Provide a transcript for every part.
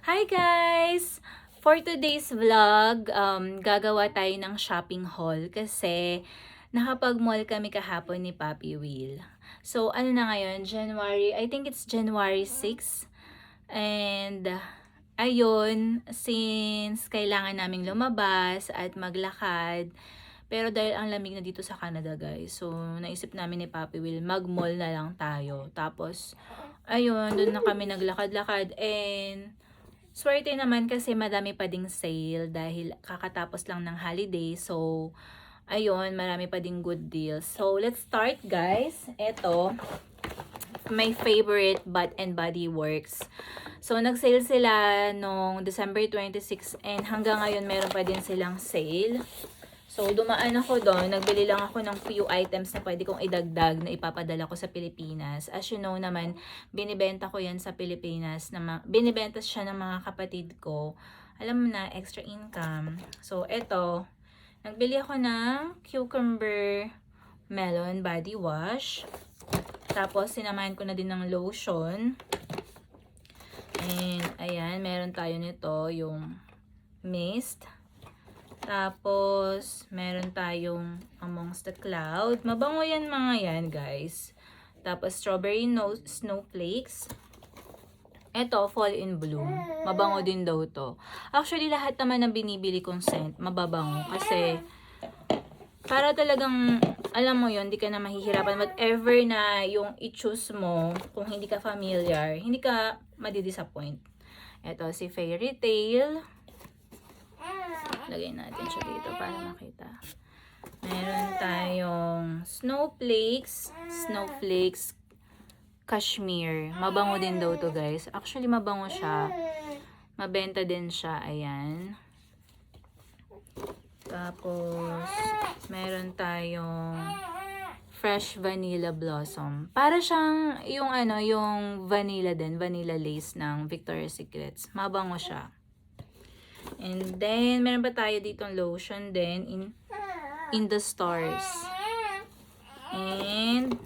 Hi guys! For today's vlog, gagawa tayo ng shopping haul kasi nakapag-mall kami kahapon ni Papi Will. So, ano na ngayon? I think it's January 6. And, ayun, since kailangan naming lumabas at maglakad, pero dahil ang lamig na dito sa Canada guys, so naisip namin ni Papi Will, mag-mall na lang tayo. Tapos, ayun, doon na kami naglakad-lakad and swerte naman kasi madami pa ding sale dahil kakatapos lang ng holiday. So, ayun, marami pa ding good deals. So, let's start guys. Ito, my favorite Bath and Body Works. So, nag-sale sila nung December 26 and hanggang ngayon meron pa din silang sale. So, dumaan ako doon. Nagbili lang ako ng few items na pwede kong idagdag na ipapadala ko sa Pilipinas. As you know naman, binibenta ko yan sa Pilipinas. Binibenta siya ng mga kapatid ko. Alam mo na, extra income. So, eto. Nagbili ako ng cucumber melon body wash. Tapos, sinamahan ko na din ng lotion. And, ayan, meron tayo nito, yung mist. Tapos, meron tayong Amongst the Cloud. Mabango yan mga yan, guys. Tapos, Strawberry Snowflakes. Ito, Fall in Bloom. Mabango din daw to. Actually, lahat naman ng binibili kong scent, mababango. Kasi, para talagang, alam mo yon, hindi ka na mahihirapan. Whatever na yung i-choose mo, kung hindi ka familiar, hindi ka madidisappoint. Ito, si Fairy Tail. Lagay natin siya dito para makita. Meron tayong snowflakes cashmere. Mabango din daw to guys. Actually mabango siya. Mabenta din siya. Ayan. Tapos meron tayong fresh vanilla blossom. Para siyang yung yung vanilla din, vanilla lace ng Victoria's Secrets. Mabango siya. And then, meron pa tayo ditong lotion din in the stars. And,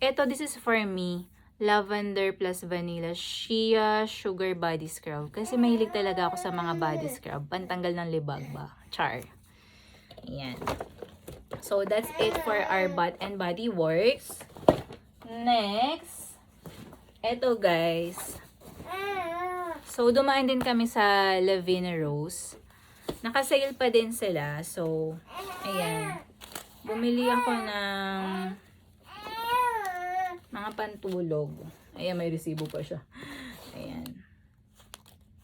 eto, this is for me. Lavender plus vanilla shea sugar body scrub. Kasi mahilig talaga ako sa mga body scrub. Pantanggal ng libag ba? Char. Ayan. So, that's it for our Bath and Body Works. Next, eto guys. So, dumaan din kami sa Lavina Rose. Nakasale pa din sila. So, ayan. Bumili ako ng mga pantulog. Ayan, may resibo pa siya. Ayan.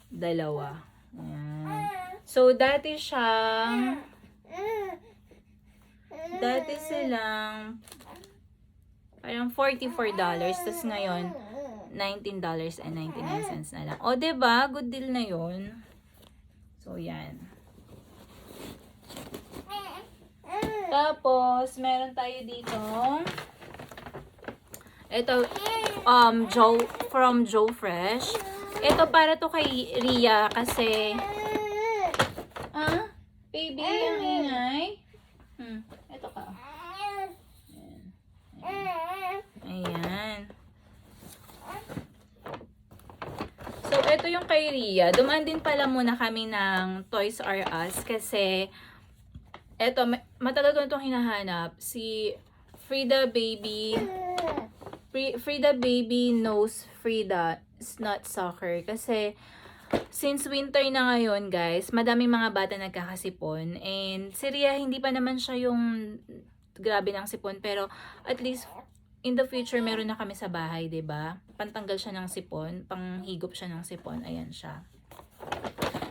Dalawa. Ayan. So, dati silang parang $44. Tapos ngayon, $19.99 na lang. O, diba? Good deal na yun. So, yan. Tapos, meron tayo dito. Ito, from Joe Fresh. Ito para to kay Ria kasi, baby, ang ingay. Ito ka. Ayan. So, ito yung kay Ria. Dumaan din pala muna kami ng Toys R Us kasi ito, matagal ko na itong hinahanap. Si Frida Baby knows Frida is not soccer. Kasi, since winter na ngayon, guys, madaming mga bata nagkakasipon. And si Ria, hindi pa naman siya yung grabe ng sipon. Pero, at least, in the future, meron na kami sa bahay, 'di ba? Pantanggal siya ng sipon, panghigop siya ng sipon. Ayan siya.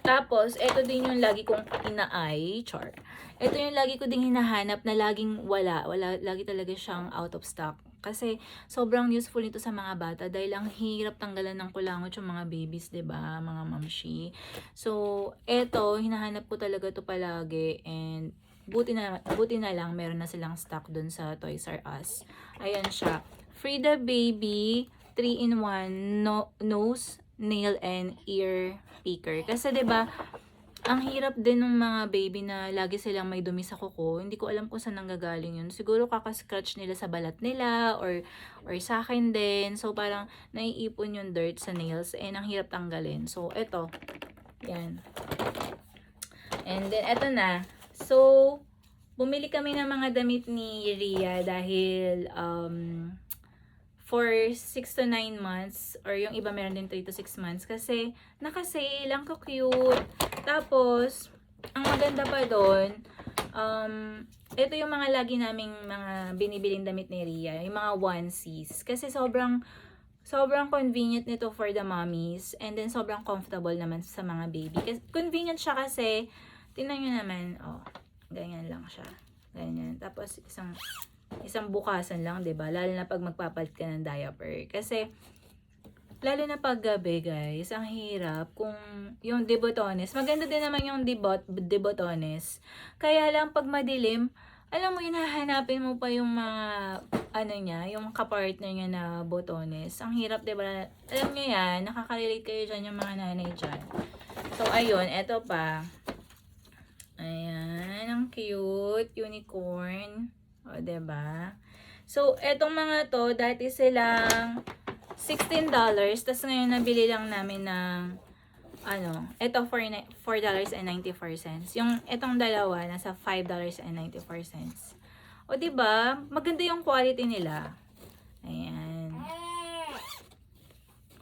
Tapos, ito din yung lagi kong inaay, char. Ito yung lagi ko ding hinahanap na laging wala, lagi talaga siyang out of stock. Kasi, sobrang useful nito sa mga bata dahil ang hirap tanggalan ng kulangot yung mga babies, 'di ba? Mga mamshi. So, ito, hinahanap ko talaga to palagi and buti na lang meron na silang stock dun sa Toys R Us. Ayan siya. Frida Baby 3-in-1 nose, nail and ear picker. Kasi 'di ba ang hirap din ng mga baby na lagi silang may dumi sa kuko. Hindi ko alam kung saan nanggagaling yun. Siguro kakascratch nila sa balat nila or sa akin din. So, parang naiipon yung dirt sa nails and ang hirap tanggalin. So, eto. Yan. And then, eto na. So, bumili kami ng mga damit ni Ria dahil for 6 to 9 months or yung iba meron din 3 to 6 months kasi naka-sale, ang cute. Tapos, ang maganda pa doon, ito yung mga lagi naming mga binibiling damit ni Ria, yung mga onesies. Kasi sobrang convenient nito for the mommies and then sobrang comfortable naman sa mga baby. Kasi convenient siya kasi, tingnan nyo naman, oh, ganyan lang siya. Ganyan. Tapos, isang bukasan lang, 'di ba? Lalo na pag magpapalit ka ng diaper. Kasi lalo na pag gabi, guys, ang hirap kung yung debotones. Maganda din naman yung debotones. Kaya lang pag madilim, alam mo, hinahanapin mo pa yung mga yung kapartner niya na botones. Ang hirap, 'di ba? Alam niyo 'yan, nakaka-relate kayo diyan yung mga nanay diyan. So ayun, eto pa. Ayan, ang cute, unicorn. O, diba? So, etong mga to, dati silang $16. Tapos ngayon, nabili lang namin ng, eto $4.94. Yung, etong dalawa, nasa $5.94. O, diba? Maganda yung quality nila. Ayan.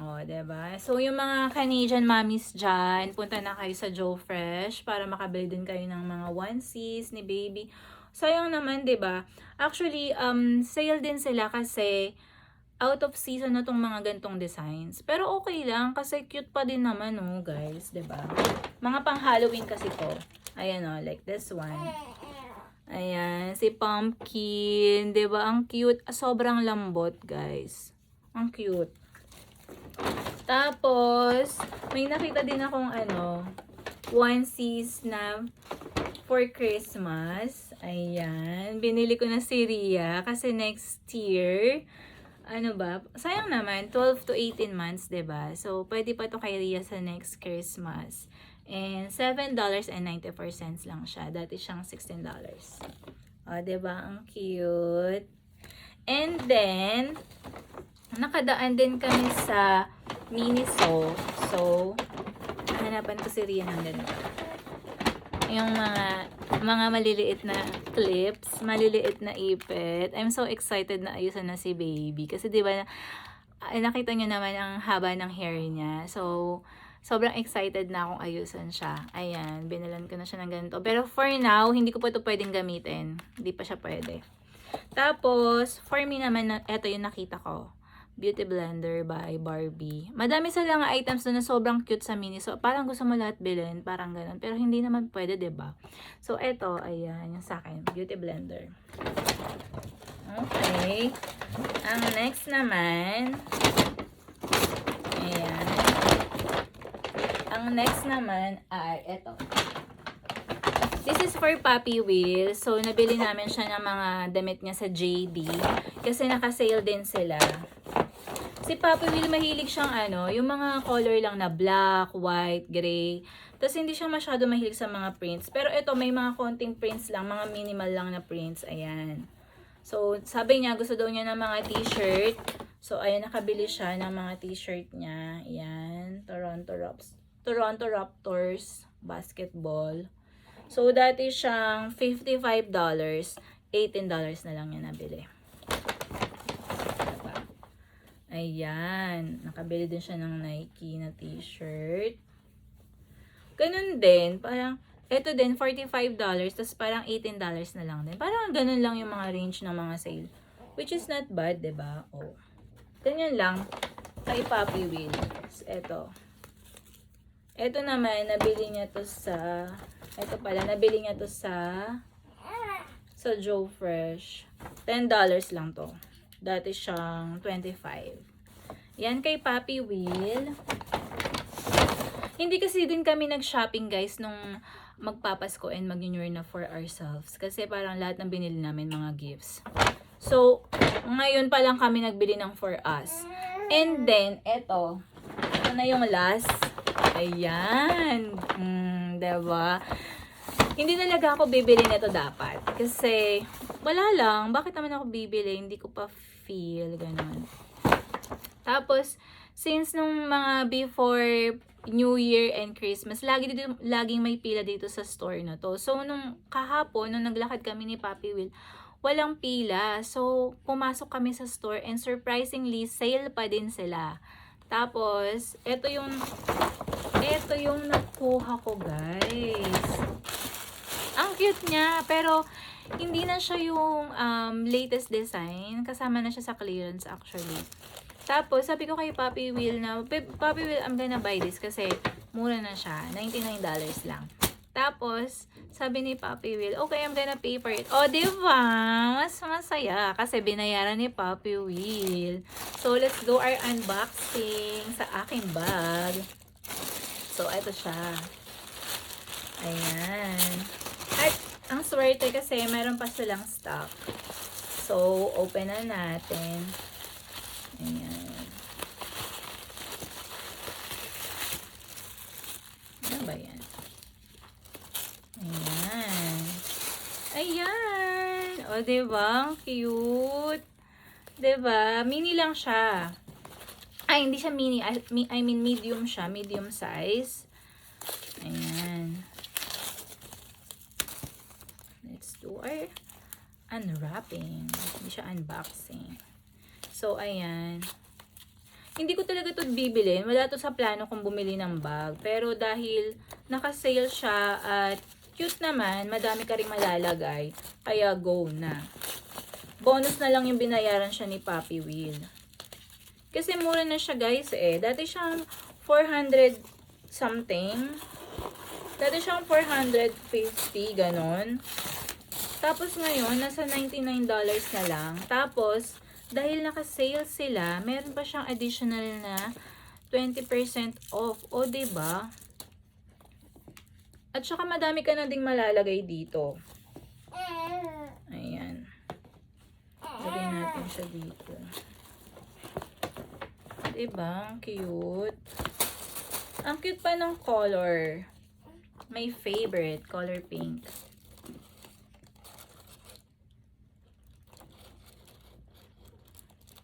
O, diba? So, yung mga Canadian mommies dyan, punta na kayo sa Joe Fresh para makabili din kayo ng mga onesies ni baby. Sayang naman, 'di ba? Actually, sale din sila kasi out of season na tong mga gantong designs. Pero okay lang kasi cute pa din naman, oh, guys, 'di ba? Mga pang-Halloween kasi to. Ayan, oh, like this one. Ayan, si Pumpkin, 'di ba? Ang cute, sobrang lambot, guys. Ang cute. Tapos, may nakita din akong onesies na for Christmas. Ayan. Binili ko na si Ria kasi next year, sayang naman, 12 to 18 months, 'di ba? So, pwede pa to kay Ria sa next Christmas. And $7.94 lang siya. Dati siyang $16. O, 'di ba? Ang cute. And then, nakadaan din kami sa Miniso. So, hanapan ko si Ria ng ganito. Yung mga maliliit na clips, maliliit na ipit. I'm so excited na ayusan na si baby. Kasi 'di ba nakita niyo naman ang haba ng hair niya. So, sobrang excited na akong ayusan siya. Ayan, binalan ko na siya ng ganito. Pero for now, hindi ko pa ito pwedeng gamitin. Hindi pa siya pwede. Tapos, for me naman, ito yung nakita ko. Beauty Blender by Barbie. Madami silang items doon na sobrang cute sa mini. So, parang gusto mo lahat bilhin. Parang ganun. Pero hindi naman pwede, 'di ba? So, eto, ayan, yung sa akin. Beauty Blender. Okay. Ang next naman, ayan. Ang next naman ay eto. This is for Puppy Will. So, nabili namin siya ng mga damit niya sa JD. Kasi naka-sale din sila. Si Puppy Will, mahilig siyang yung mga color lang na black, white, gray. Tapos, hindi siya masyado mahilig sa mga prints. Pero ito, may mga konting prints lang, mga minimal lang na prints. Ayan. So, sabi niya, gusto daw niya ng mga t-shirt. So, ayan, nakabili siya ng mga t-shirt niya. Ayan, Toronto Raptors basketball. So, dati siyang $55, $18 na lang niya nabili. Ayan, nakabili din siya ng Nike na t-shirt. Ganun din, parang, eto din, $45, tapos parang $18 na lang din. Parang ganun lang yung mga range ng mga sale. Which is not bad, diba? Oh. Ganyan lang, kay Puppy Will. Eto. Eto naman, nabili niya to sa, nabili niya to sa Joe Fresh. $10 lang to. Dati siyang $25. Yan kay Puppy Will. Hindi kasi din kami nag-shopping, guys, nung magpapasko and mag-New Year na for ourselves. Kasi parang lahat ng binili namin mga gifts. So, ngayon pa lang kami nagbili ng for us. And then, ito na yung last. Ayan. diba? Hindi talaga ako bibili nito dapat. Kasi, wala lang. Bakit naman ako bibili? Hindi ko pa feel, ganun. Tapos, since nung mga before New Year and Christmas, laging may pila dito sa store na to. So, nung kahapon, nung naglakad kami ni Papi Will, walang pila. So, pumasok kami sa store and surprisingly, sale pa din sila. Tapos, ito yung nakuha ko, guys. Ang cute niya, pero hindi na siya yung latest design. Kasama na siya sa clearance actually. Tapos, sabi ko kay Papi Will na, Papi Will, I'm gonna buy this kasi mura na siya. $99 lang. Tapos, sabi ni Papi Will, okay, I'm gonna pay for it. O, diba? Mas masaya kasi binayaran ni Papi Will. So, let's do our unboxing sa aking bag. So, ito siya. Ayan. At, ang swerte kasi, meron pa silang stock. So, open na natin. Ayan. Ano ba yan? Ayan. Ayan. O, diba? Cute. Diba? Mini lang siya. Ay, hindi siya mini. I mean, medium siya. Medium size. Ayan. Let's do our unwrapping. Hindi siya unboxing. So, ayan. Hindi ko talaga ito bibilin. Wala to sa plano kung bumili ng bag. Pero dahil naka-sale siya at cute naman, madami ka rin malalagay. Kaya go na. Bonus na lang yung binayaran siya ni Papi Will. Kasi mura na siya, guys, eh. Dati siyang 400 something. Dati siyang 450, ganon. Tapos ngayon, nasa $99 na lang. Tapos, dahil naka-sale sila, meron pa siyang additional na 20% off. O, diba? At saka madami ka na ding malalagay dito. Ayan. Lagay natin siya dito. Diba? Ang cute. Ang cute pa ng color. My favorite, color pink.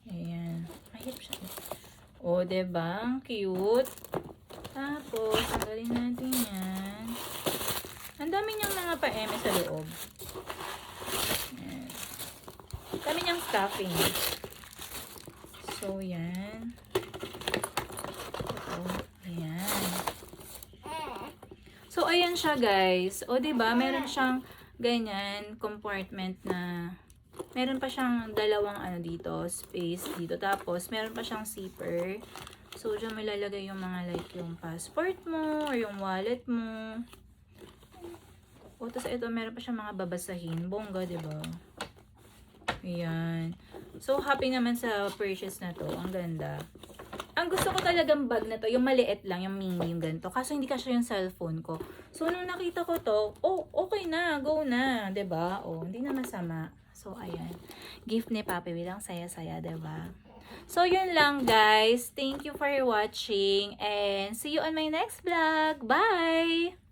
Ayan. Mahirap siya. O, diba? Ang cute. Tapos, tanggalin natin yan. Ang dami niyang mga pa-eme sa loob. Ayan. Dami niyang stuffing. So, yan. Ayan. So, ayan siya, guys. O, diba? Meron siyang ganyan, compartment na meron pa siyang dalawang dito, space dito. Tapos, meron pa siyang zipper. So, dyan may lalagay yung mga like yung passport mo or yung wallet mo. O, tapos ito, meron pa siyang mga babasahin. Bongga, diba? Ayan. So, happy naman sa purchase na to. Ang ganda. Ang gusto ko talagang bag na to, yung maliit lang, yung mini, yung ganito. Kaso hindi kasya yung cellphone ko. So, nung nakita ko to, oh, okay na, go na, 'di ba? Oh, hindi na masama. So, ayan. Gift ni Papi Will, ang saya-saya, 'di ba? So, yun lang, guys. Thank you for watching and see you on my next vlog. Bye!